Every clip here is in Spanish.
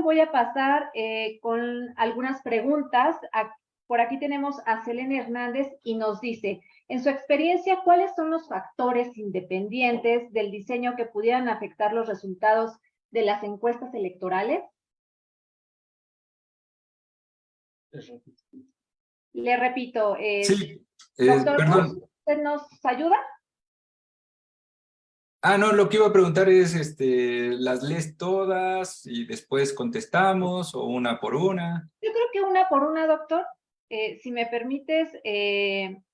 voy a pasar con algunas preguntas. Por aquí tenemos a Selene Hernández y nos dice, en su experiencia, ¿cuáles son los factores independientes del diseño que pudieran afectar los resultados de las encuestas electorales? Le repito, sí, doctor perdón. Cruz, ¿usted nos ayuda? No, lo que iba a preguntar es, ¿las lees todas y después contestamos o una por una? Yo creo que una por una, doctor. Si me permites,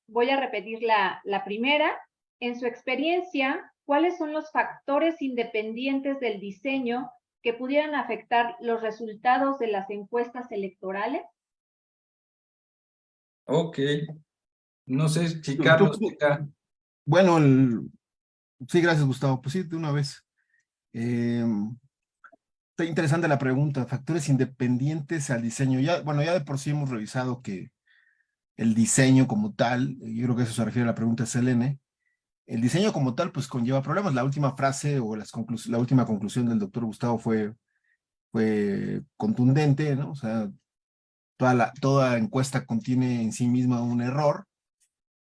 voy a repetir la primera. En su experiencia, ¿cuáles son los factores independientes del diseño que pudieran afectar los resultados de las encuestas electorales? Ok. No sé si Carlos tenga... Bueno, sí, gracias, Gustavo. Pues sí, de una vez. Está interesante la pregunta. Factores independientes al diseño. Ya, bueno, ya de por sí hemos revisado que el diseño como tal, yo creo que eso se refiere a la pregunta de Selene, el diseño como tal pues conlleva problemas. La última frase o la última conclusión del doctor Gustavo fue contundente, ¿no? O sea, toda encuesta contiene en sí misma un error,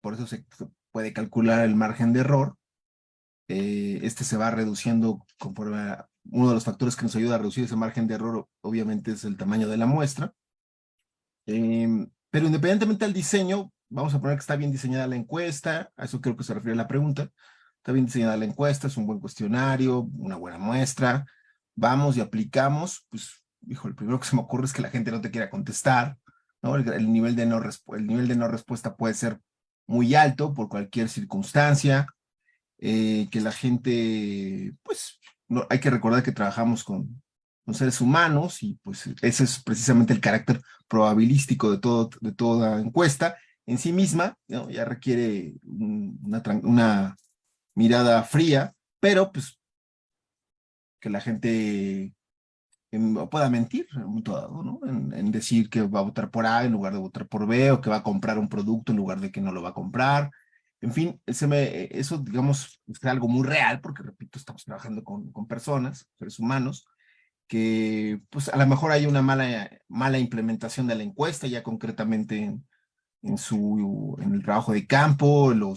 por eso se puede calcular el margen de error. Este se va reduciendo conforme uno de los factores que nos ayuda a reducir ese margen de error, obviamente, es el tamaño de la muestra. Pero independientemente del diseño, vamos a poner que está bien diseñada la encuesta, a eso creo que se refiere la pregunta. Está bien diseñada la encuesta, es un buen cuestionario, una buena muestra. Vamos y aplicamos, pues, hijo, el primero que se me ocurre es que la gente no te quiera contestar, ¿no? El nivel de no respuesta puede ser muy alto por cualquier circunstancia. Que la gente, pues, no, hay que recordar que trabajamos con seres humanos y pues ese es precisamente el carácter probabilístico de toda encuesta en sí misma, ¿no? Ya requiere una mirada fría, pero pues que la gente pueda mentir en un momento dado, ¿no? En decir que va a votar por A en lugar de votar por B, o que va a comprar un producto en lugar de que no lo va a comprar. En fin, eso, digamos, es algo muy real, porque, repito, estamos trabajando con personas, seres humanos, que pues a lo mejor hay una mala implementación de la encuesta, ya concretamente en el trabajo de campo, no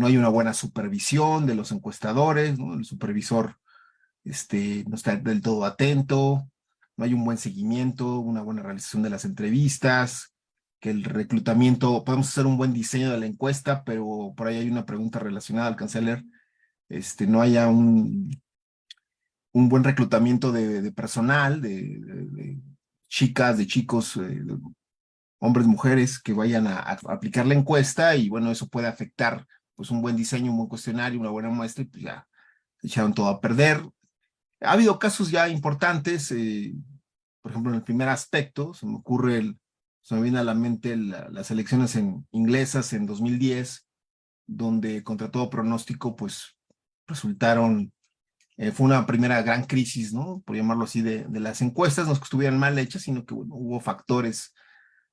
hay una buena supervisión de los encuestadores, ¿no? El supervisor no está del todo atento, no hay un buen seguimiento, una buena realización de las entrevistas, que el reclutamiento, podemos hacer un buen diseño de la encuesta, pero por ahí hay una pregunta relacionada al canciller, no haya un buen reclutamiento de personal, de chicas, de chicos, de hombres, mujeres, que vayan a aplicar la encuesta, y bueno, eso puede afectar pues un buen diseño, un buen cuestionario, una buena muestra, y pues ya echaron todo a perder. Ha habido casos ya importantes, por ejemplo, en el primer aspecto, se me viene a la mente las elecciones inglesas en 2010, donde contra todo pronóstico, pues resultaron, fue una primera gran crisis, ¿no? Por llamarlo así, de las encuestas, no es que estuvieran mal hechas, sino que bueno, hubo factores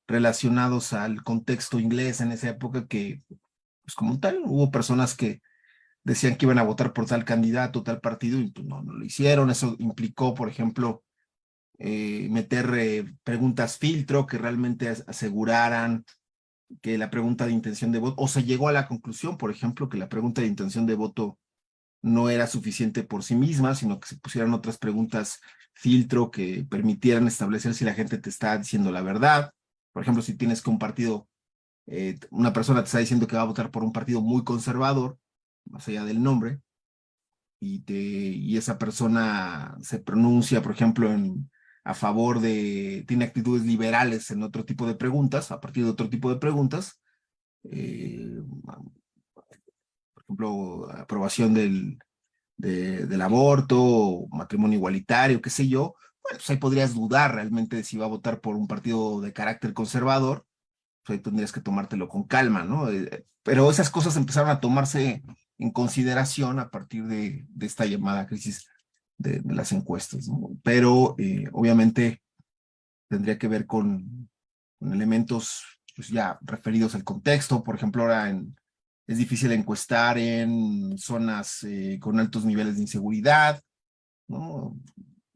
relacionados al contexto inglés en esa época que, pues como tal, hubo personas que decían que iban a votar por tal candidato, tal partido, y pues no lo hicieron. Eso implicó, por ejemplo, meter preguntas filtro que realmente aseguraran que la pregunta de intención de voto, o se llegó a la conclusión, por ejemplo, que la pregunta de intención de voto no era suficiente por sí misma, sino que se pusieran otras preguntas filtro que permitieran establecer si la gente te está diciendo la verdad. Por ejemplo, si tienes que un partido, una persona te está diciendo que va a votar por un partido muy conservador, más allá del nombre, y esa persona se pronuncia, por ejemplo, a favor tiene actitudes liberales en otro tipo de preguntas, a partir de otro tipo de preguntas, por ejemplo, aprobación del aborto, matrimonio igualitario, qué sé yo. Bueno, pues ahí podrías dudar realmente de si va a votar por un partido de carácter conservador, pues ahí tendrías que tomártelo con calma, ¿no? Pero esas cosas empezaron a tomarse en consideración a partir de esta llamada crisis de las encuestas, ¿no? Pero obviamente tendría que ver con elementos pues ya referidos al contexto. Por ejemplo, ahora es difícil encuestar en zonas con altos niveles de inseguridad, ¿no?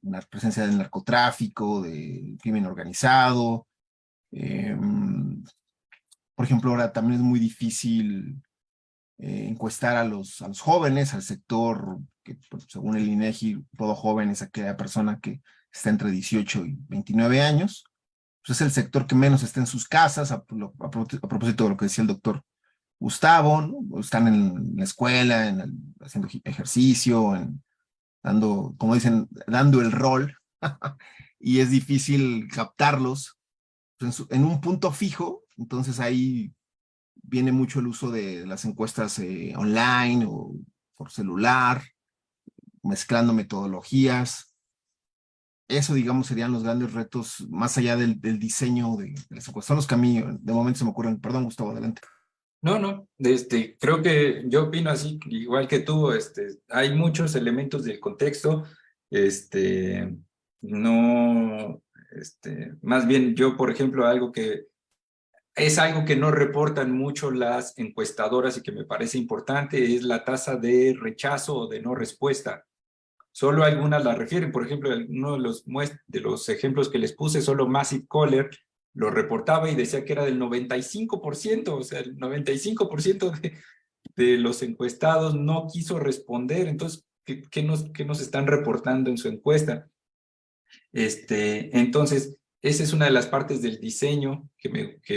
una presencia del narcotráfico, del crimen organizado. Por ejemplo, ahora también es muy difícil encuestar a los jóvenes, al sector que, pues, según el INEGI, todo joven es aquella persona que está entre 18 y 29 años. Pues es el sector que menos está en sus casas, a propósito de lo que decía el doctor Gustavo, ¿no? Están en la escuela, haciendo ejercicio, dando, como dicen, dando el rol, y es difícil captarlos en un punto fijo. Entonces ahí viene mucho el uso de las encuestas online o por celular, mezclando metodologías. Eso, digamos, serían los grandes retos, más allá del diseño de las encuestas. Son los que a mí de momento se me ocurren. Perdón, Gustavo, adelante. No, creo que yo opino así, igual que tú, hay muchos elementos del contexto, no, más bien yo, por ejemplo, algo que no reportan mucho las encuestadoras y que me parece importante es la tasa de rechazo o de no respuesta. Solo algunas la refieren, por ejemplo, uno de los ejemplos que les puse, solo Massive Caller lo reportaba y decía que era del 95%, o sea, el 95% de los encuestados no quiso responder. Entonces, ¿qué nos están reportando en su encuesta? Entonces, esa es una de las partes del diseño que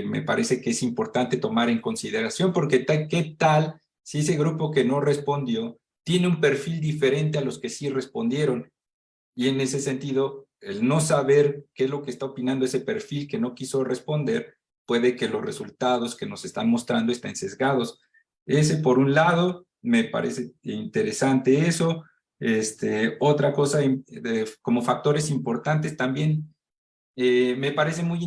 me parece que es importante tomar en consideración, porque ¿qué tal si ese grupo que no respondió tiene un perfil diferente a los que sí respondieron? Y en ese sentido, el no saber qué es lo que está opinando ese perfil que no quiso responder, puede que los resultados que nos están mostrando estén sesgados. Ese, por un lado, me parece interesante eso. Otra cosa, como factores importantes también, me parece muy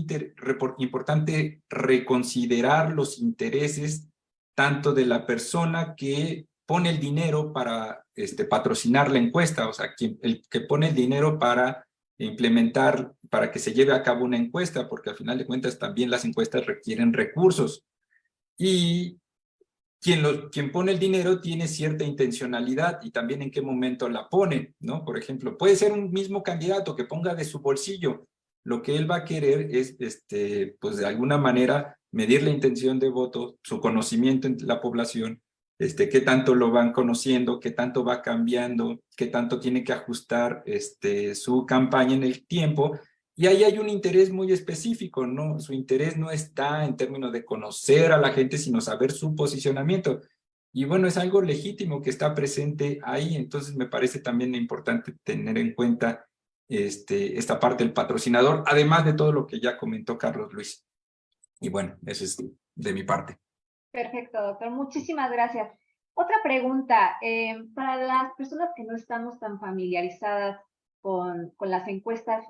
importante reconsiderar los intereses tanto de la persona que pone el dinero para patrocinar la encuesta, o sea, el que pone el dinero para implementar, para que se lleve a cabo una encuesta, porque al final de cuentas también las encuestas requieren recursos. Y quien pone el dinero tiene cierta intencionalidad y también en qué momento la pone, ¿no? Por ejemplo, puede ser un mismo candidato que ponga de su bolsillo. Lo que él va a querer es, pues de alguna manera, medir la intención de voto, su conocimiento entre la población, qué tanto lo van conociendo, qué tanto va cambiando, qué tanto tiene que ajustar su campaña en el tiempo. Y ahí hay un interés muy específico, ¿no? Su interés no está en términos de conocer a la gente, sino saber su posicionamiento. Y bueno, es algo legítimo que está presente ahí, entonces me parece también importante tener en cuenta esta parte del patrocinador, además de todo lo que ya comentó Carlos Luis. Y bueno, eso es de mi parte. Perfecto, doctor. Muchísimas gracias. Otra pregunta, para las personas que no estamos tan familiarizadas con las encuestas,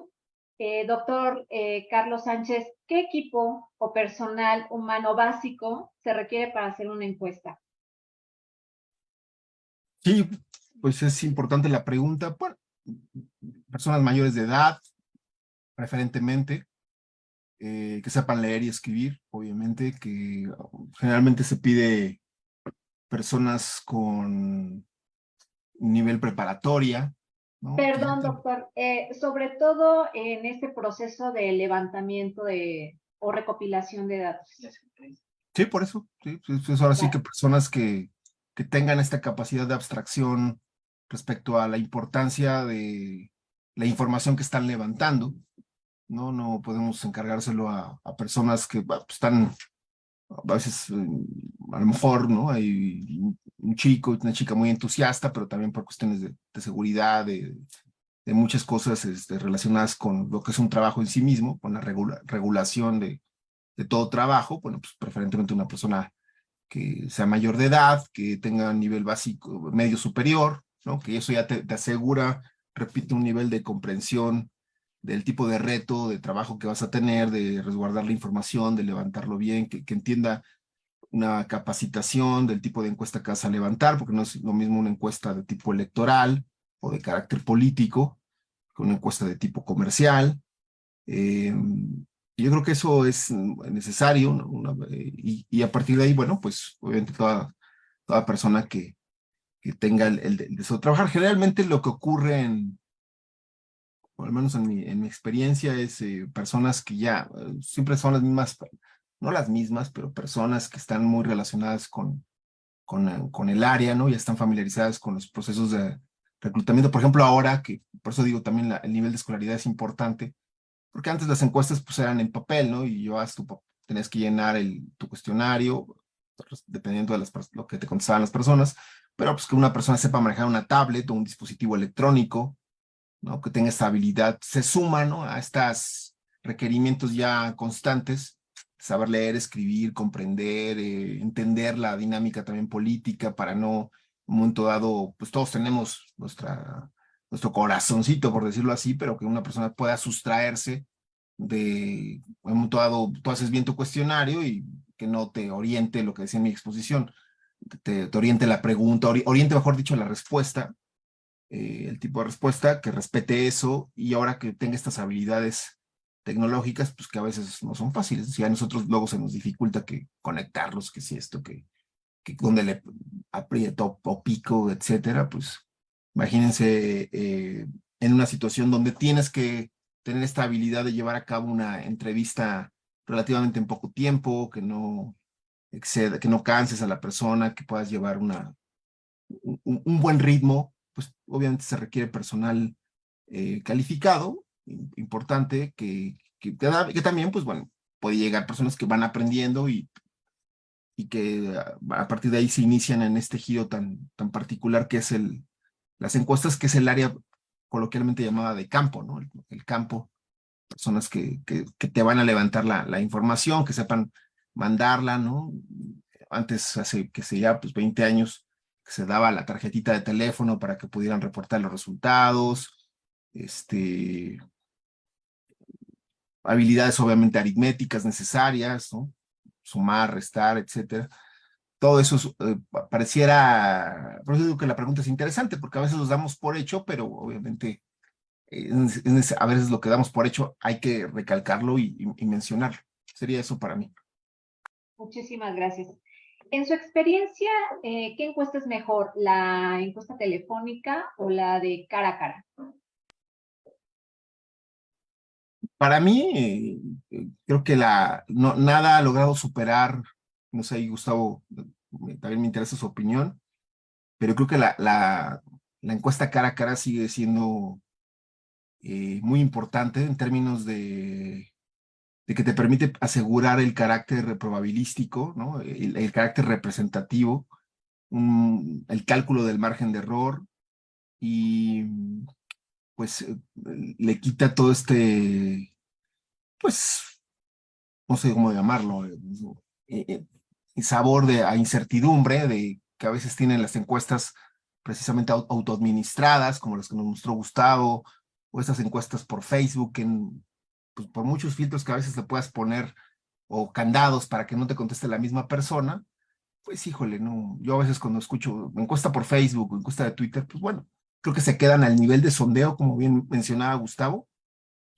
doctor Carlos Sánchez, ¿qué equipo o personal humano básico se requiere para hacer una encuesta? Sí, pues es importante la pregunta. Bueno, personas mayores de edad, preferentemente, que sepan leer y escribir, obviamente, que generalmente se pide personas con nivel preparatoria, ¿no? Perdón, doctor, sobre todo en este proceso de levantamiento o recopilación de datos. Sí, por eso. Sí, pues ahora sí que personas que tengan esta capacidad de abstracción respecto a la importancia de la información que están levantando, ¿no? No podemos encargárselo a personas que están a veces, a lo mejor, ¿no? Hay un chico, una chica muy entusiasta, pero también por cuestiones de seguridad, de muchas cosas relacionadas con lo que es un trabajo en sí mismo, con la regulación de todo trabajo. Bueno, pues preferentemente una persona que sea mayor de edad, que tenga nivel básico, medio superior, ¿no? Que eso ya te asegura, repito, un nivel de comprensión del tipo de reto, de trabajo que vas a tener, de resguardar la información, de levantarlo bien, que entienda una capacitación del tipo de encuesta que vas a levantar, porque no es lo mismo una encuesta de tipo electoral o de carácter político que una encuesta de tipo comercial. Yo creo que eso es necesario, ¿no? Y a partir de ahí, bueno, pues obviamente toda persona que tenga el deseo de trabajar. Generalmente lo que ocurre o al menos en mi experiencia, es personas que ya siempre son las mismas, no las mismas, pero personas que están muy relacionadas con el área, ¿no? Ya están familiarizadas con los procesos de reclutamiento. Por ejemplo, ahora, que por eso digo también el nivel de escolaridad es importante, porque antes las encuestas pues eran en papel, ¿no? Y tenías que llenar tu cuestionario, pues, dependiendo de lo que te contestaban las personas, pero pues que una persona sepa manejar una tablet o un dispositivo electrónico, ¿no? Que tenga esta habilidad, se suma, ¿no? A estos requerimientos ya constantes, saber leer, escribir, comprender, entender la dinámica también política para no, en un momento dado, pues todos tenemos nuestro corazoncito, por decirlo así, pero que una persona pueda sustraerse de, en un momento dado, tú haces bien tu cuestionario y que no te oriente lo que decía en mi exposición, te oriente la pregunta, oriente, mejor dicho, la respuesta, el tipo de respuesta, que respete eso y ahora que tenga estas habilidades tecnológicas, pues que a veces no son fáciles. Si a nosotros luego se nos dificulta que conectarlos, que si esto, que donde le aprieto o pico, etcétera, pues imagínense en una situación donde tienes que tener esta habilidad de llevar a cabo una entrevista relativamente en poco tiempo, que no exceda, que no canses a la persona, que puedas llevar un buen ritmo, pues obviamente se requiere personal calificado, importante, que también, pues bueno, puede llegar personas que van aprendiendo y que a partir de ahí se inician en este giro tan particular que es las encuestas, que es el área coloquialmente llamada de campo, ¿no? El campo, personas que te van a levantar la información, que sepan mandarla, ¿no? Antes, hace, que sé ya, pues 20 años, que se daba la tarjetita de teléfono para que pudieran reportar los resultados, habilidades obviamente aritméticas necesarias, ¿no? Sumar, restar, etcétera. Todo eso pareciera, por eso digo que la pregunta es interesante, porque a veces los damos por hecho, pero obviamente a veces lo que damos por hecho hay que recalcarlo y mencionarlo. Sería eso para mí. Muchísimas gracias. En su experiencia, ¿qué encuesta es mejor? ¿La encuesta telefónica o la de cara a cara? Para mí, creo que nada ha logrado superar, no sé, y Gustavo, también me interesa su opinión, pero creo que la encuesta cara a cara sigue siendo muy importante en términos de que te permite asegurar el carácter probabilístico, ¿no? El carácter representativo, el cálculo del margen de error y pues le quita todo pues, no sé cómo llamarlo, sabor a incertidumbre de que a veces tienen las encuestas precisamente autoadministradas, como las que nos mostró Gustavo, o estas encuestas por Facebook, pues, por muchos filtros que a veces le puedas poner, o candados para que no te conteste la misma persona, pues híjole, no, yo a veces cuando escucho encuesta por Facebook o encuesta de Twitter, pues bueno, creo que se quedan al nivel de sondeo, como bien mencionaba Gustavo,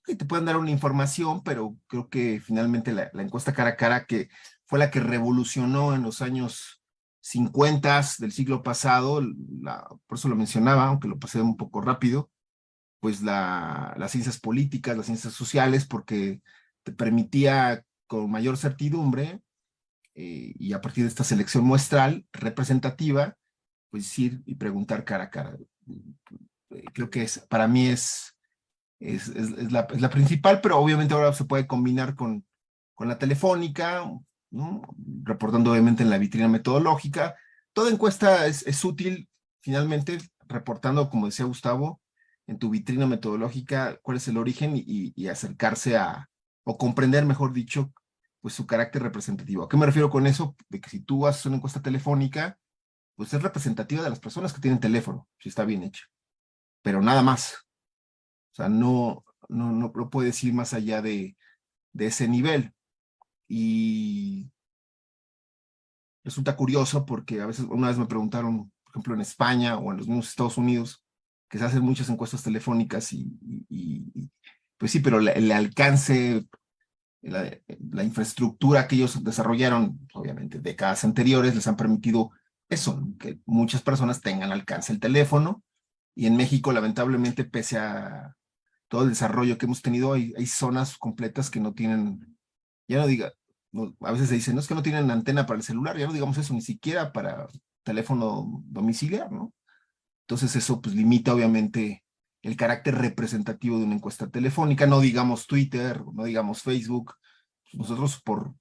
que te pueden dar una información, pero creo que finalmente la encuesta cara a cara, que fue la que revolucionó en los años 50 del siglo pasado, por eso lo mencionaba, aunque lo pasé un poco rápido, pues las ciencias políticas, las ciencias sociales, porque te permitía con mayor certidumbre y a partir de esta selección muestral representativa, pues ir y preguntar cara a cara. Creo que para mí es la principal, pero obviamente ahora se puede combinar con la telefónica, ¿no? Reportando obviamente en la vitrina metodológica. Toda encuesta es útil, finalmente, reportando, como decía Gustavo, en tu vitrina metodológica cuál es el origen y acercarse o comprender, mejor dicho, pues su carácter representativo. ¿A qué me refiero con eso? De que si tú haces una encuesta telefónica, pues es representativa de las personas que tienen teléfono, si está bien hecha, pero nada más. O sea, no puedes ir más allá de ese nivel. Y resulta curioso porque a veces una vez me preguntaron, por ejemplo, en España o en los mismos Estados Unidos, que se hacen muchas encuestas telefónicas pues sí, pero el alcance, la infraestructura que ellos desarrollaron, obviamente, décadas anteriores, les han permitido eso, que muchas personas tengan alcance el teléfono. Y en México, lamentablemente, pese a todo el desarrollo que hemos tenido, hay zonas completas que no tienen, ya no diga, a veces se dice, no es que no tienen antena para el celular, ya no digamos eso, ni siquiera para teléfono domiciliar, ¿no? Entonces eso pues limita obviamente el carácter representativo de una encuesta telefónica, no digamos Twitter, no digamos Facebook. Nosotros por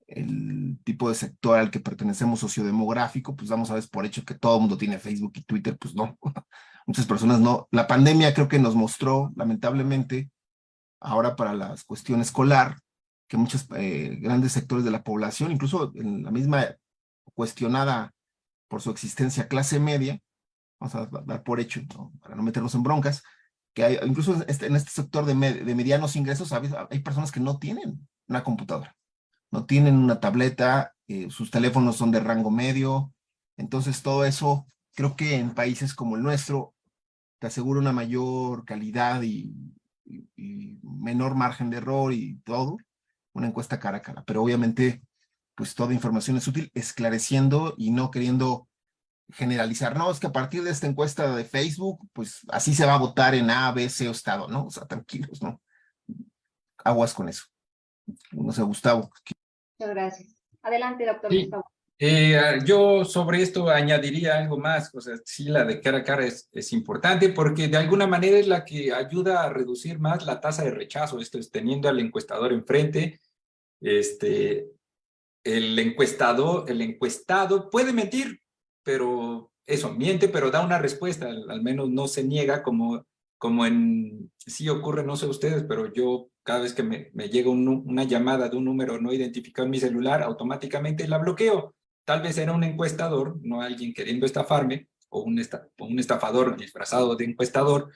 el tipo de sector al que pertenecemos sociodemográfico, pues damos a veces por hecho que todo el mundo tiene Facebook y Twitter, pues no. Muchas personas no. La pandemia creo que nos mostró, lamentablemente, ahora para la cuestión escolar, que muchos grandes sectores de la población, incluso en la misma cuestionada por su existencia clase media, vamos a dar por hecho, ¿no? Para no meternos en broncas, que hay, incluso en este sector de medianos ingresos hay personas que no tienen una computadora, no tienen una tableta, sus teléfonos son de rango medio, entonces todo eso, creo que en países como el nuestro, te asegura una mayor calidad y menor margen de error y todo, una encuesta cara a cara, pero obviamente, pues toda información es útil, esclareciendo y no queriendo generalizar, no, es que a partir de esta encuesta de Facebook, pues así se va a votar en A, B, C o estado, ¿no? O sea, tranquilos, ¿no? Aguas con eso. No sé, Gustavo. Muchas gracias. Adelante, doctor Sí, Gustavo. yo sobre esto añadiría algo más, o sea, sí, la de cara a cara es importante porque de alguna manera es la que ayuda a reducir más la tasa de rechazo, esto es teniendo al encuestador enfrente, este, el encuestado puede mentir, pero eso, miente, pero da una respuesta, al menos no se niega como sí ocurre, no sé ustedes, pero yo cada vez que me llega una llamada de un número no identificado en mi celular, automáticamente la bloqueo. Tal vez era un encuestador, no alguien queriendo estafarme, o un estafador disfrazado de encuestador,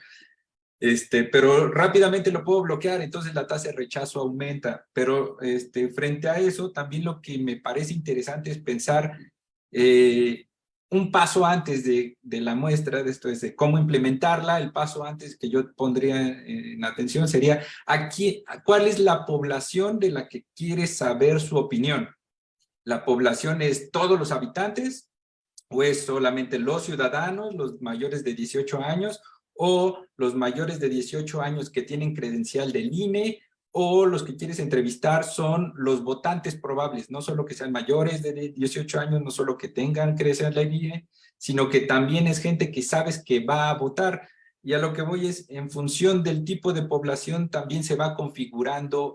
pero rápidamente lo puedo bloquear, entonces la tasa de rechazo aumenta. Pero frente a eso, también lo que me parece interesante es pensar un paso antes de la muestra, de esto es de cómo implementarla. El paso antes que yo pondría en atención sería ¿cuál es la población de la que quieres saber su opinión? ¿La población es todos los habitantes? ¿O es solamente los ciudadanos, los mayores de 18 años, o los mayores de 18 años que tienen credencial del INE, o los que quieres entrevistar son los votantes probables, no solo que sean mayores de 18 años, no solo que tengan credencial del INE, sino que también es gente que sabes que va a votar? Y a lo que voy es, en función del tipo de población, también se va configurando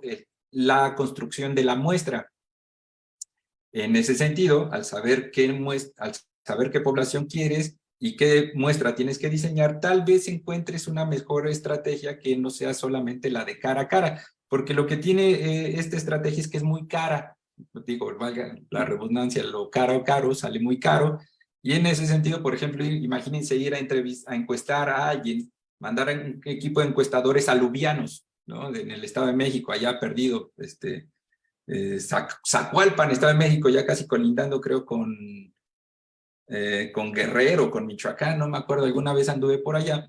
la construcción de la muestra. En ese sentido, al saber qué población quieres y qué muestra tienes que diseñar, tal vez encuentres una mejor estrategia que no sea solamente la de cara a cara, porque lo que tiene esta estrategia es que es muy cara. Digo, valga la redundancia, lo caro sale muy caro, y en ese sentido, por ejemplo, imagínense ir a encuestar a alguien, mandar a un equipo de encuestadores aluvianos, ¿no? En el Estado de México, allá perdido, Zacualpan, Estado de México, ya casi colindando, creo, con Guerrero, con Michoacán, no me acuerdo, alguna vez anduve por allá.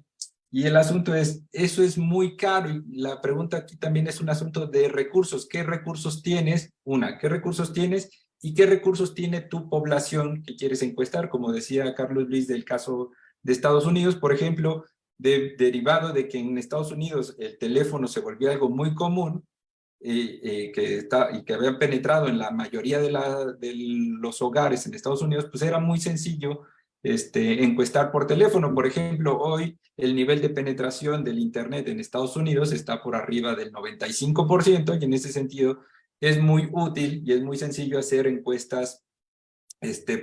Y el asunto es, eso es muy caro, y la pregunta aquí también es un asunto de recursos. ¿Qué recursos tienes? ¿Qué recursos tienes? ¿Y qué recursos tiene tu población que quieres encuestar? Como decía Carlos Luis del caso de Estados Unidos, por ejemplo, derivado de que en Estados Unidos el teléfono se volvió algo muy común, y que habían penetrado en la mayoría de los hogares en Estados Unidos, pues era muy sencillo encuestar por teléfono. Por ejemplo, hoy el nivel de penetración del Internet en Estados Unidos está por arriba del 95%, y en ese sentido es muy útil y es muy sencillo hacer encuestas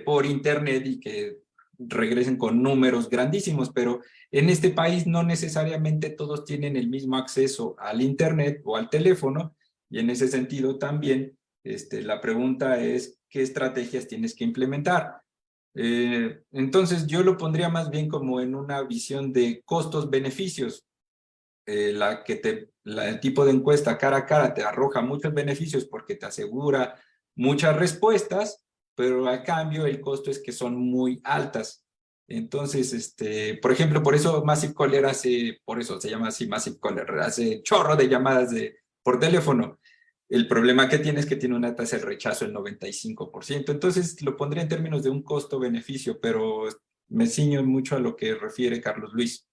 por Internet y que regresen con números grandísimos, pero en este país no necesariamente todos tienen el mismo acceso al Internet o al teléfono, y en ese sentido también la pregunta es ¿qué estrategias tienes que implementar? Entonces yo lo pondría más bien como en una visión de costos-beneficios. El tipo de encuesta cara a cara te arroja muchos beneficios porque te asegura muchas respuestas, pero a cambio el costo es que son muy altas. Entonces, por ejemplo, por eso Massive Caller por eso se llama así Massive Caller, hace chorro de llamadas por teléfono. El problema que tiene es que tiene una tasa de rechazo del 95%. Entonces, lo pondría en términos de un costo-beneficio, pero me ciño mucho a lo que refiere Carlos Luis.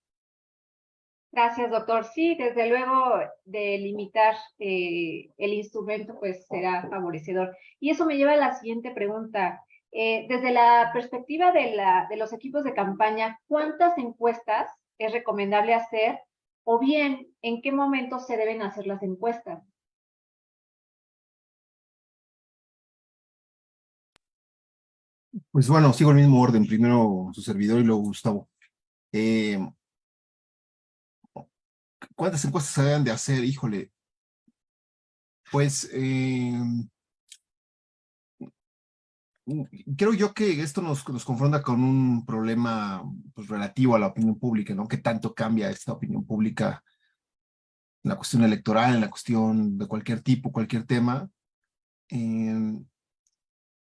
Gracias, doctor. Sí, desde luego, delimitar el instrumento pues será favorecedor. Y eso me lleva a la siguiente pregunta. Desde la perspectiva de los equipos de campaña, ¿cuántas encuestas es recomendable hacer? O bien, ¿en qué momento se deben hacer las encuestas? Pues bueno, sigo el mismo orden. Primero su servidor y luego Gustavo. Eh, ¿Cuántas encuestas se deben de hacer? Híjole, pues creo yo que esto nos confronta con un problema pues, relativo a la opinión pública, ¿no? ¿Qué tanto cambia esta opinión pública en la cuestión electoral, en la cuestión de cualquier tipo, cualquier tema? Eh,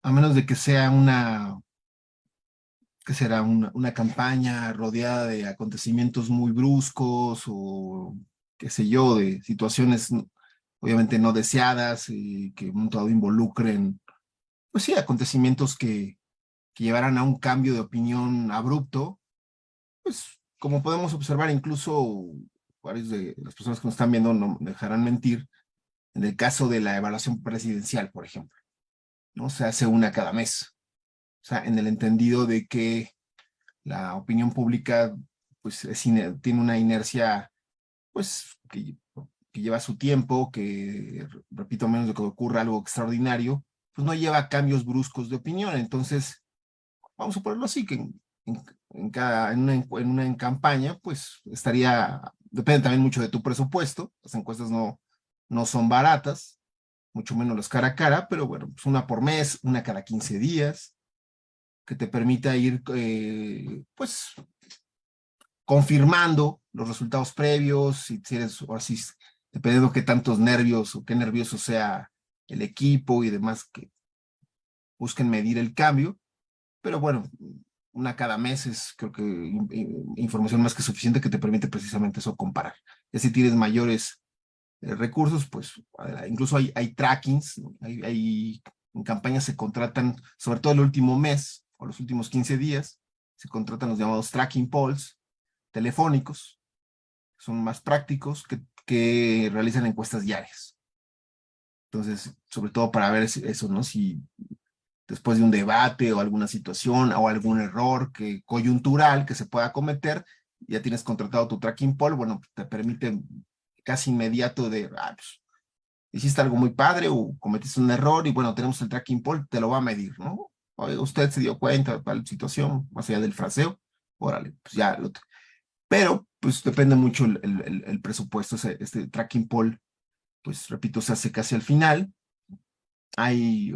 a menos de que sea que será una campaña rodeada de acontecimientos muy bruscos o qué sé yo, de situaciones obviamente no deseadas y que un todo involucren, pues sí, acontecimientos que llevaran a un cambio de opinión abrupto, pues como podemos observar, incluso varias de las personas que nos están viendo no me dejarán mentir, en el caso de la evaluación presidencial, por ejemplo, ¿no? Se hace una cada mes. O sea, en el entendido de que la opinión pública pues tiene una inercia pues que lleva su tiempo, que repito, a menos de que ocurra algo extraordinario, pues no lleva cambios bruscos de opinión. Entonces, vamos a ponerlo así, que en una en campaña, pues depende también mucho de tu presupuesto, las encuestas no son baratas, mucho menos las cara a cara, pero bueno, pues una por mes, una cada 15 días, que te permita ir, pues, confirmando los resultados previos, si eres, o si, dependiendo de qué tantos nervios o qué nervioso sea el equipo y demás, que busquen medir el cambio, pero bueno, una cada mes es creo que información más que suficiente que te permite precisamente eso comparar. Y si tienes mayores recursos, pues incluso hay trackings, ¿no? En campañas se contratan, sobre todo el último mes o los últimos 15 días, se contratan los llamados tracking polls telefónicos, son más prácticos que realizan encuestas diarias. Entonces, sobre todo para ver eso, ¿no? Si después de un debate o alguna situación o algún error coyuntural que se pueda cometer, ya tienes contratado tu tracking poll, bueno, te permite casi inmediato pues, hiciste algo muy padre o cometiste un error y bueno, tenemos el tracking poll, te lo va a medir, ¿no? Oiga, usted se dio cuenta de tal situación, más allá del fraseo, órale, pues ya pero pues depende mucho el presupuesto, este tracking poll, pues repito, se hace casi al final, hay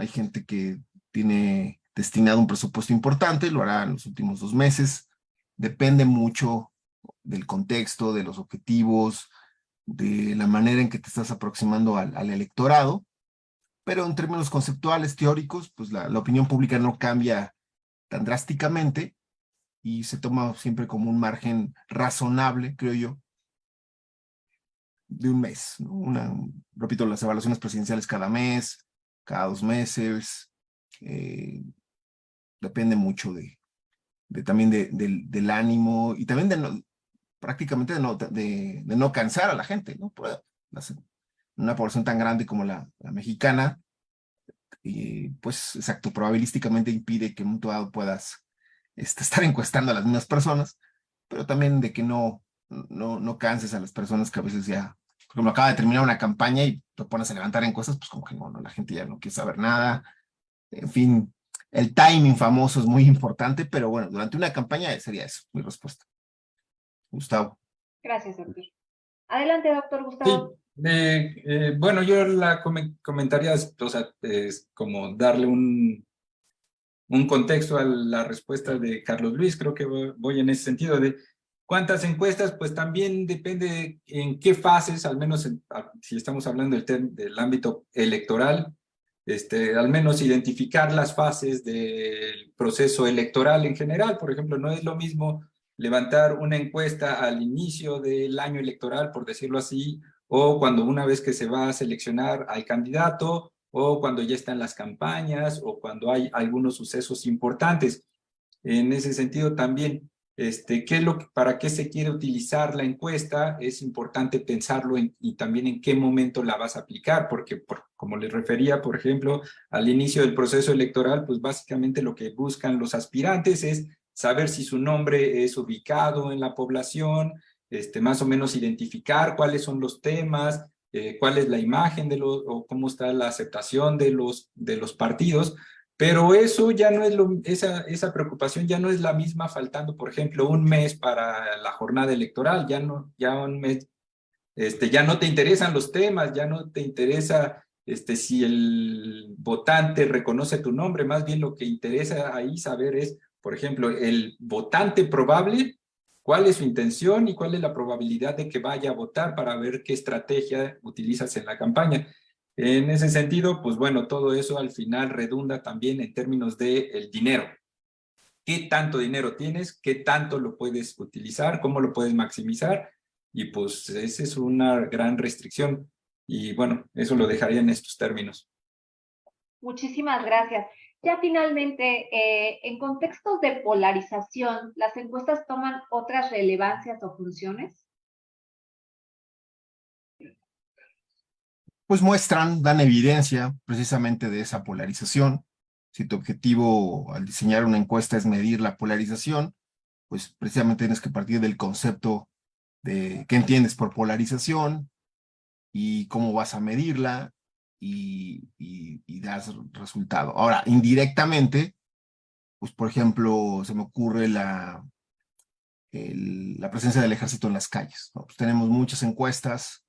gente que tiene destinado un presupuesto importante, lo hará en los últimos 2 meses. Depende mucho del contexto, de los objetivos, de la manera en que te estás aproximando al electorado. Pero en términos conceptuales, teóricos, pues la opinión pública no cambia tan drásticamente y se toma siempre como un margen razonable, creo yo, de un mes, ¿no? Repito, las evaluaciones presidenciales cada mes, cada 2 meses, depende mucho también del ánimo y también prácticamente de no cansar a la gente, ¿no? Una población tan grande como la mexicana, pues exacto, probabilísticamente impide que en un momento dado puedas estar encuestando a las mismas personas, pero también de que no canses a las personas que a veces ya, por ejemplo, acaba de terminar una campaña y te pones a levantar encuestas, pues como que no, la gente ya no quiere saber nada. En fin, el timing famoso es muy importante, pero bueno, durante una campaña sería eso, mi respuesta. Gustavo. Gracias, doctor. Adelante, doctor Sí, Gustavo. bueno, yo la comentaría, o sea, es como darle un contexto a la respuesta de Carlos Luis, creo que voy en ese sentido de cuántas encuestas, pues también depende en qué fases, al menos si estamos hablando del ámbito electoral, al menos identificar las fases del proceso electoral en general. Por ejemplo, no es lo mismo levantar una encuesta al inicio del año electoral, por decirlo así, o cuando una vez que se va a seleccionar al candidato, o cuando ya están las campañas, o cuando hay algunos sucesos importantes. En ese sentido también, para qué se quiere utilizar la encuesta. Es importante pensarlo y también en qué momento la vas a aplicar, porque como les refería, por ejemplo, al inicio del proceso electoral, pues básicamente lo que buscan los aspirantes es saber si su nombre es ubicado en la población, más o menos identificar cuáles son los temas, cuál es la imagen o cómo está la aceptación de los partidos. Pero eso ya no es esa preocupación ya no es la misma faltando, por ejemplo, un mes para la jornada electoral, ya un mes, ya no te interesan los temas, ya no te interesa si el votante reconoce tu nombre, más bien lo que interesa ahí saber es, por ejemplo, el votante probable, cuál es su intención y cuál es la probabilidad de que vaya a votar para ver qué estrategia utilizas en la campaña. En ese sentido, pues bueno, todo eso al final redunda también en términos de el dinero. ¿Qué tanto dinero tienes? ¿Qué tanto lo puedes utilizar? ¿Cómo lo puedes maximizar? Y pues esa es una gran restricción. Y bueno, eso lo dejaría en estos términos. Muchísimas gracias. Ya finalmente, en contextos de polarización, ¿las encuestas toman otras relevancias o funciones? Pues dan evidencia precisamente de esa polarización. Si tu objetivo al diseñar una encuesta es medir la polarización, pues precisamente tienes que partir del concepto de qué entiendes por polarización y cómo vas a medirla y das resultado. Ahora, indirectamente, pues por ejemplo, se me ocurre la presencia del ejército en las calles, ¿no? Pues tenemos muchas encuestas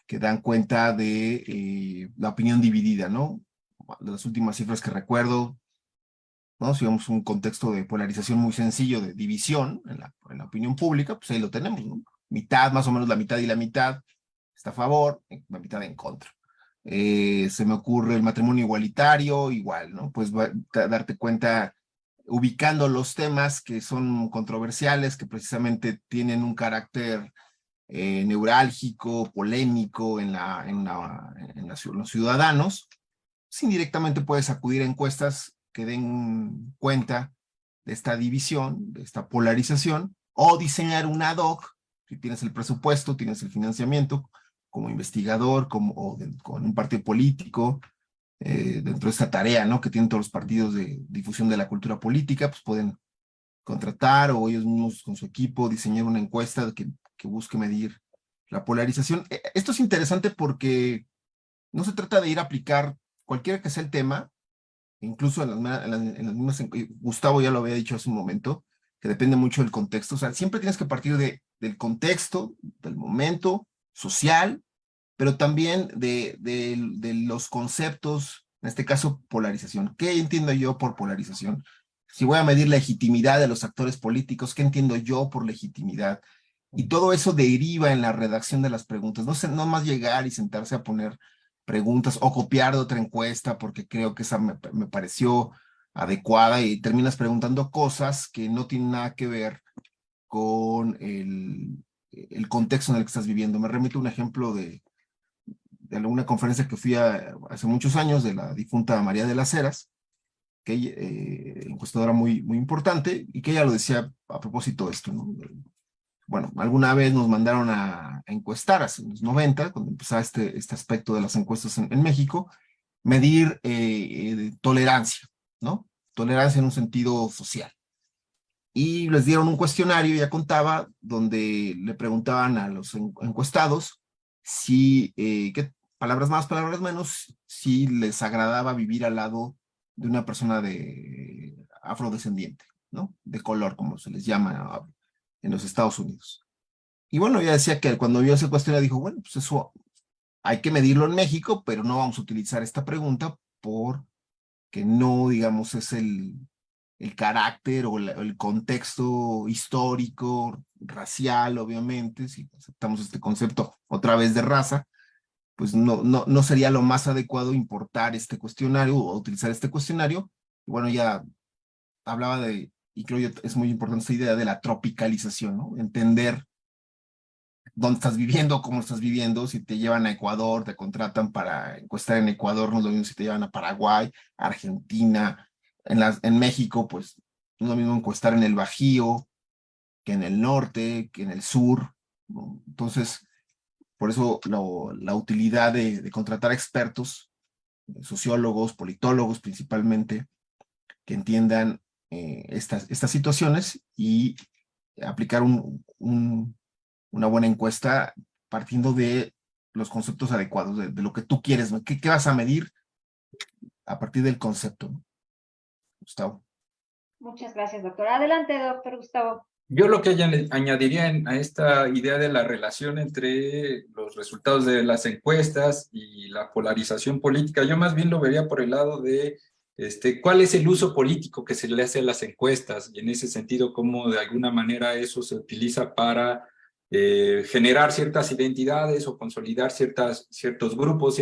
que dan cuenta de la opinión dividida, ¿no? De las últimas cifras que recuerdo, ¿no? Si vemos un contexto de polarización muy sencillo, de división en la opinión pública, pues ahí lo tenemos, ¿no? Mitad, más o menos la mitad y la mitad está a favor, la mitad en contra. Se me ocurre el matrimonio igualitario, igual, ¿no? Pues darte cuenta ubicando los temas que son controversiales, que precisamente tienen un carácter neurálgico, polémico en los ciudadanos. Pues indirectamente puedes acudir a encuestas que den cuenta de esta división, de esta polarización, o diseñar un ad hoc, si tienes el presupuesto, tienes el financiamiento, como investigador, con un partido político, dentro de esta tarea, ¿no? Que tienen todos los partidos de difusión de la cultura política, pues pueden contratar o ellos mismos con su equipo diseñar una encuesta que busque medir la polarización. Esto es interesante porque no se trata de ir a aplicar cualquiera que sea el tema, incluso en las mismas, Gustavo ya lo había dicho hace un momento, que depende mucho del contexto. O sea, siempre tienes que partir del contexto, del momento social, pero también de los conceptos, en este caso, polarización. ¿Qué entiendo yo por polarización? Si voy a medir la legitimidad de los actores políticos, ¿qué entiendo yo por legitimidad? Y todo eso deriva en la redacción de las preguntas. No más llegar y sentarse a poner preguntas o copiar de otra encuesta porque creo que esa me pareció adecuada y terminas preguntando cosas que no tienen nada que ver con el contexto en el que estás viviendo. Me remito a un ejemplo de una conferencia que fui hace muchos años de la difunta María de las Heras, que encuestadora muy, muy importante, y que ella lo decía a propósito de esto, ¿no? Bueno, alguna vez nos mandaron a encuestar hace los 90, cuando empezaba este aspecto de las encuestas en México, medir tolerancia, ¿no? Tolerancia en un sentido social. Y les dieron un cuestionario, ya contaba, donde le preguntaban a los encuestados si, qué palabras más, palabras menos, si les agradaba vivir al lado de una persona de afrodescendiente, ¿no? De color, como se les llama en los Estados Unidos. Y bueno, ella decía que cuando vio ese cuestionario dijo, bueno, pues eso hay que medirlo en México, pero no vamos a utilizar esta pregunta porque no, digamos, es el carácter o el contexto histórico, racial, obviamente, si aceptamos este concepto otra vez de raza, pues no sería lo más adecuado importar este cuestionario o utilizar este cuestionario. Y bueno, ya hablaba y creo yo es muy importante esta idea de la tropicalización, ¿no? Entender dónde estás viviendo, cómo estás viviendo, si te llevan a Ecuador, te contratan para encuestar en Ecuador, no es lo mismo si te llevan a Paraguay, Argentina, en México, pues no es lo mismo encuestar en el Bajío, que en el norte, que en el sur, ¿no? Entonces, por eso la utilidad de contratar expertos, sociólogos, politólogos principalmente, que entiendan estas situaciones y aplicar una buena encuesta partiendo de los conceptos adecuados, de lo que tú quieres, ¿no? ¿Qué vas a medir a partir del concepto, ¿no? Gustavo. Muchas gracias, doctor. Adelante, doctor Gustavo. Yo lo que añadiría a esta idea de la relación entre los resultados de las encuestas y la polarización política, yo más bien lo vería por el lado de cuál es el uso político que se le hace a las encuestas, y en ese sentido cómo de alguna manera eso se utiliza para generar ciertas identidades o consolidar ciertos grupos,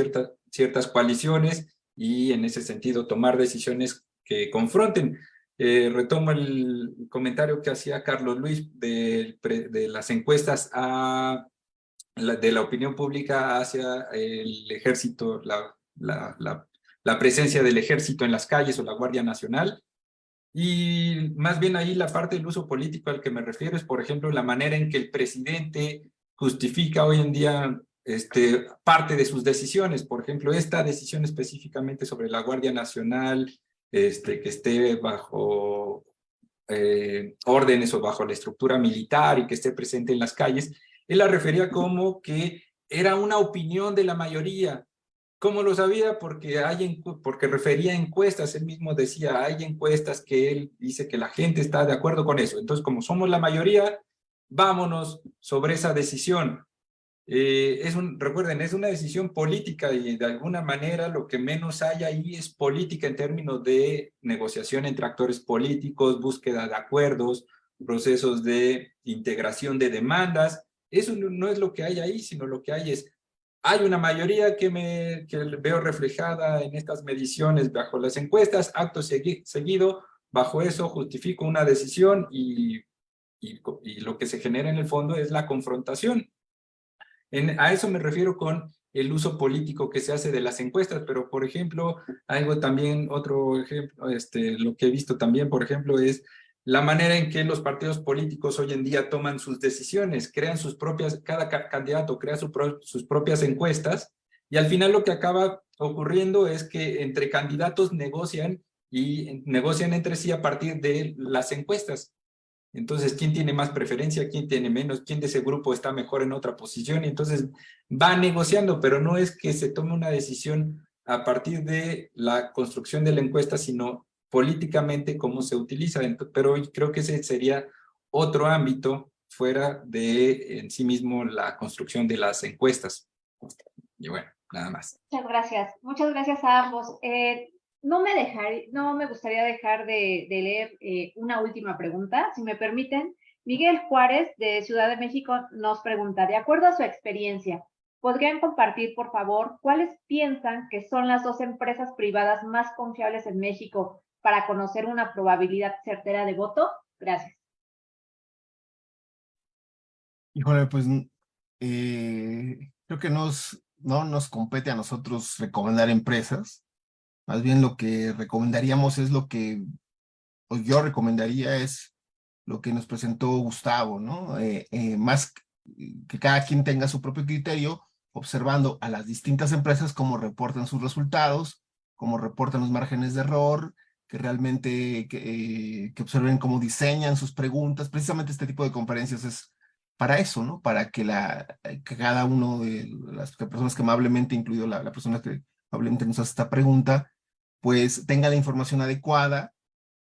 ciertas coaliciones, y en ese sentido tomar decisiones que confronten. Retomo el comentario que hacía Carlos Luis de las encuestas de la opinión pública hacia el ejército, la presencia del ejército en las calles o la Guardia Nacional. Y más bien ahí la parte del uso político al que me refiero es, por ejemplo, la manera en que el presidente justifica hoy en día parte de sus decisiones. Por ejemplo, esta decisión específicamente sobre la Guardia Nacional, que esté bajo órdenes o bajo la estructura militar y que esté presente en las calles, él la refería como que era una opinión de la mayoría. ¿Cómo lo sabía? Porque refería a encuestas. Él mismo decía, hay encuestas que él dice que la gente está de acuerdo con eso. Entonces, como somos la mayoría, vámonos sobre esa decisión. Recuerden, es una decisión política, y de alguna manera lo que menos hay ahí es política en términos de negociación entre actores políticos, búsqueda de acuerdos, procesos de integración de demandas. Eso no es lo que hay ahí, sino lo que hay una mayoría que veo reflejada en estas mediciones bajo las encuestas, acto seguido, bajo eso justifico una decisión, y lo que se genera en el fondo es la confrontación. A eso me refiero con el uso político que se hace de las encuestas, pero por ejemplo, otro ejemplo, lo que he visto también, por ejemplo, es la manera en que los partidos políticos hoy en día toman sus decisiones, crean cada candidato crea sus propias encuestas, y al final lo que acaba ocurriendo es que entre candidatos negocian entre sí a partir de las encuestas. Entonces, ¿quién tiene más preferencia? ¿Quién tiene menos? ¿Quién de ese grupo está mejor en otra posición? Y entonces va negociando, pero no es que se tome una decisión a partir de la construcción de la encuesta, sino políticamente cómo se utiliza. Pero creo que ese sería otro ámbito fuera de en sí mismo la construcción de las encuestas. Y bueno, nada más. Muchas gracias. Muchas gracias a ambos. No me gustaría dejar de leer una última pregunta, si me permiten. Miguel Juárez, de Ciudad de México, nos pregunta, de acuerdo a su experiencia, ¿podrían compartir, por favor, cuáles piensan que son las 2 empresas privadas más confiables en México para conocer una probabilidad certera de voto? Gracias. Híjole, pues creo que no nos compete a nosotros recomendar empresas. Más bien lo que recomendaríamos es o yo recomendaría es lo que nos presentó Gustavo, ¿no? Más que cada quien tenga su propio criterio, observando a las distintas empresas cómo reportan sus resultados, cómo reportan los márgenes de error, que realmente que observen cómo diseñan sus preguntas. Precisamente este tipo de conferencias es para eso, ¿no? Para que cada uno de las personas que amablemente, incluido la persona que amablemente nos hace esta pregunta, pues tenga la información adecuada,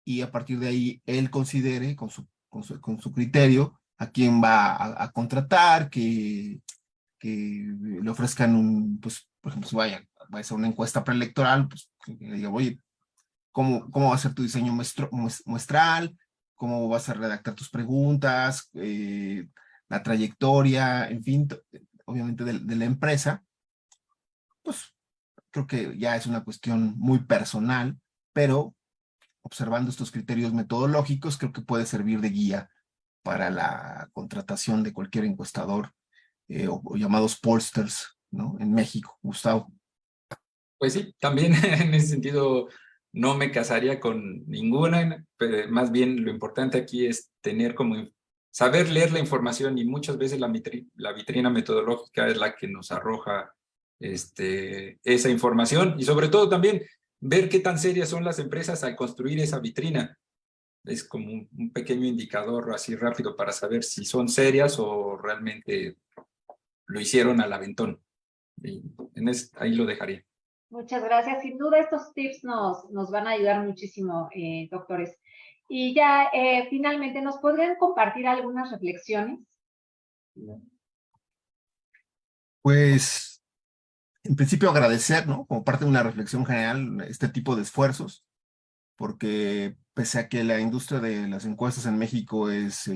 y a partir de ahí él considere con su criterio a quién va a contratar, que le ofrezcan pues, por ejemplo, si vaya a hacer una encuesta preelectoral, pues que le diga, oye, ¿cómo va a ser tu diseño muestral? ¿Cómo vas a redactar tus preguntas? La trayectoria, en fin, obviamente de la empresa. Pues creo que ya es una cuestión muy personal, pero observando estos criterios metodológicos, creo que puede servir de guía para la contratación de cualquier encuestador o llamados pollsters, ¿no? En México. Gustavo. Pues sí, también en ese sentido no me casaría con ninguna, pero más bien lo importante aquí es tener como saber leer la información, y muchas veces la vitrina metodológica es la que nos arroja esa información, y sobre todo también ver qué tan serias son las empresas al construir esa vitrina. Es como un pequeño indicador así rápido para saber si son serias o realmente lo hicieron al aventón. Y ahí lo dejaría. Muchas gracias. Sin duda estos tips nos van a ayudar muchísimo, doctores. Y ya finalmente, ¿nos podrían compartir algunas reflexiones? Pues, en principio agradecer, ¿no? Como parte de una reflexión general, este tipo de esfuerzos, porque pese a que la industria de las encuestas en México es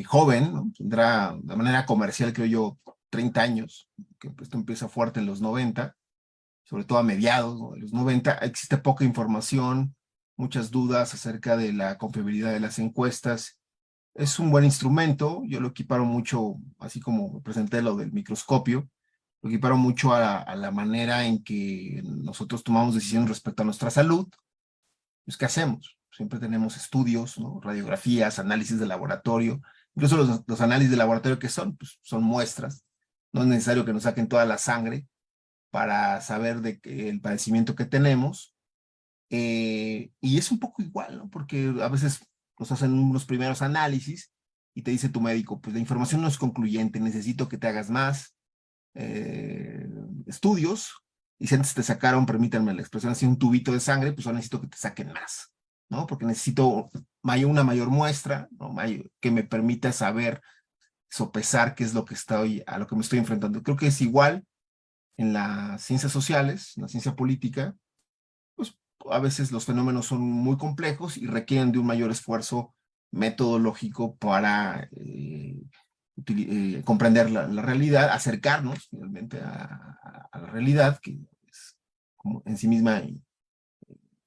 joven, ¿no? Tendrá de manera comercial, creo yo, 30 años, que esto empieza fuerte en los 90, sobre todo a mediados, ¿no?, de los 90, existe poca información, muchas dudas acerca de la confiabilidad de las encuestas. Es un buen instrumento, yo lo equiparo mucho, así como presenté lo del microscopio, lo equiparo mucho a la manera en que nosotros tomamos decisiones respecto a nuestra salud. Pues, ¿qué hacemos? Siempre tenemos estudios, ¿no?, radiografías, análisis de laboratorio. Incluso los análisis de laboratorio, ¿qué son? Pues son muestras. No es necesario que nos saquen toda la sangre para saber el padecimiento que tenemos. Y es un poco igual, ¿no? Porque a veces nos hacen unos primeros análisis y te dice tu médico, pues la información no es concluyente, necesito que te hagas más estudios, y si antes te sacaron, permítanme la expresión así, un tubito de sangre, pues ahora necesito que te saquen más, ¿no? Porque necesito una mayor muestra, ¿no?, que me permita saber, sopesar qué es lo que a lo que me estoy enfrentando. Creo que es igual en las ciencias sociales, en la ciencia política. Pues a veces los fenómenos son muy complejos y requieren de un mayor esfuerzo metodológico para comprender la realidad, acercarnos finalmente a la realidad, que es como en sí misma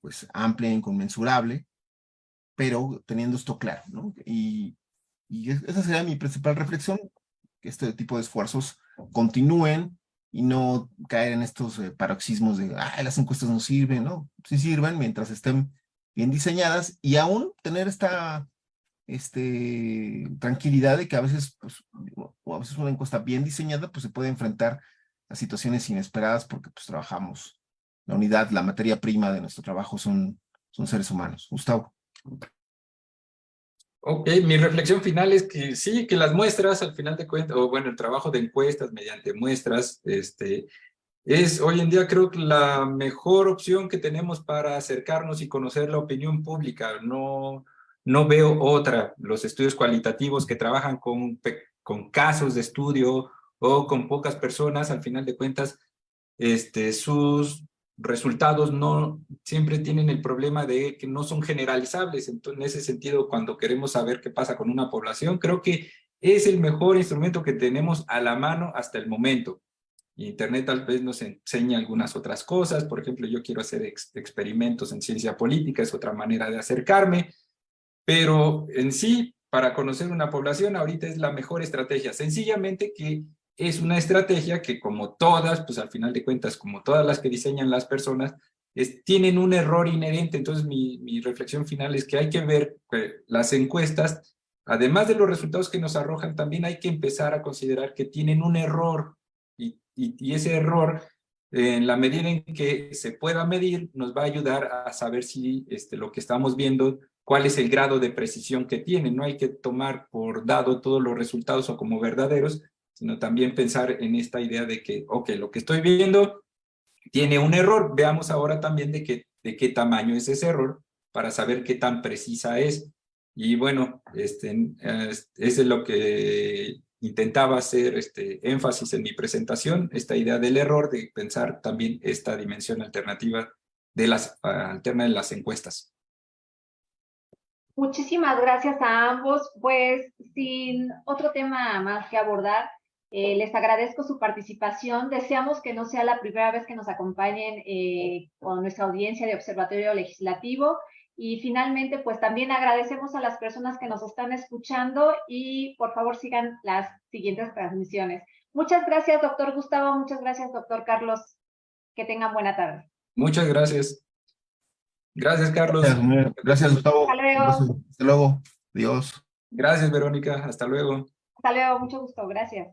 pues amplia e inconmensurable, pero teniendo esto claro, ¿no? Y esa sería mi principal reflexión, que este tipo de esfuerzos continúen y no caer en estos paroxismos de, las encuestas no sirven, ¿no? Sí sirven mientras estén bien diseñadas, y aún tener esta tranquilidad de que a veces, pues, o a veces una encuesta bien diseñada, pues se puede enfrentar a situaciones inesperadas, porque pues trabajamos, la materia prima de nuestro trabajo son seres humanos. Gustavo. Ok, mi reflexión final es que sí, que las muestras al final de cuentas, o bueno, el trabajo de encuestas mediante muestras, es hoy en día creo que la mejor opción que tenemos para acercarnos y conocer la opinión pública. No veo otra. Los estudios cualitativos que trabajan con casos de estudio o con pocas personas, al final de cuentas, sus resultados no siempre tienen el problema de que no son generalizables. Entonces, en ese sentido, cuando queremos saber qué pasa con una población, creo que es el mejor instrumento que tenemos a la mano hasta el momento. Internet tal vez nos enseña algunas otras cosas. Por ejemplo, yo quiero hacer experimentos en ciencia política, es otra manera de acercarme, pero en sí, para conocer una población, ahorita es la mejor estrategia. Sencillamente que es una estrategia que, como todas, pues al final de cuentas, como todas las que diseñan las personas, tienen un error inherente. Entonces, mi reflexión final es que hay que ver las encuestas, además de los resultados que nos arrojan, también hay que empezar a considerar que tienen un error, y ese error, en la medida en que se pueda medir, nos va a ayudar a saber si lo que estamos viendo, cuál es el grado de precisión que tiene. No hay que tomar por dado todos los resultados o como verdaderos, sino también pensar en esta idea de que, ok, lo que estoy viendo tiene un error. Veamos ahora también de qué tamaño es ese error para saber qué tan precisa es. Y bueno, es lo que intentaba hacer énfasis en mi presentación, esta idea del error, de pensar también esta dimensión alternativa de las encuestas. Muchísimas gracias a ambos. Pues sin otro tema más que abordar, les agradezco su participación. Deseamos que no sea la primera vez que nos acompañen con nuestra audiencia de Observatorio Legislativo. Y finalmente, pues también agradecemos a las personas que nos están escuchando, y por favor sigan las siguientes transmisiones. Muchas gracias, doctor Gustavo. Muchas gracias, doctor Carlos. Que tengan buena tarde. Muchas gracias. Gracias, Carlos. Gracias, Gustavo. Hasta luego. Hasta luego. Adiós. Gracias, Verónica. Hasta luego. Hasta luego, mucho gusto. Gracias.